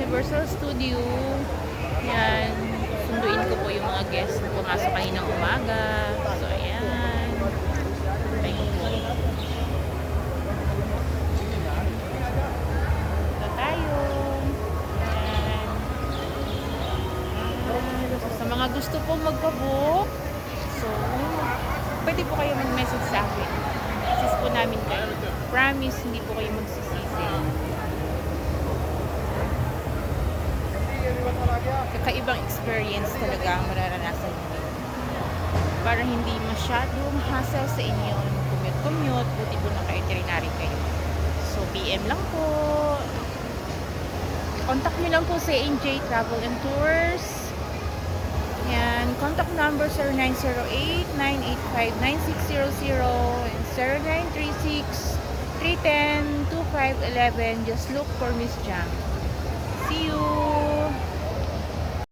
Universal Studio. Yan. Sunduin ko po yung mga guests na pumasok kaninang umaga. So, ayan. Ayun po. Ito tayo. Ayan. So, sa mga gusto po magpabook, so, pwede po kayo mag-message sa akin. Assist po namin kayo. Promise, hindi po kayo magsisisi. Kakaibang experience talaga ang mararanasan niyo. Para hindi masyadong hassle sa inyo na mag-commute, buti po naka-itinerary kayo. So, PM lang po. Contact nyo lang po sa NJ Travel and Tours. Yan. Contact number 0908-985-9600 and 0936-310-2511. Just look for Miss Jam.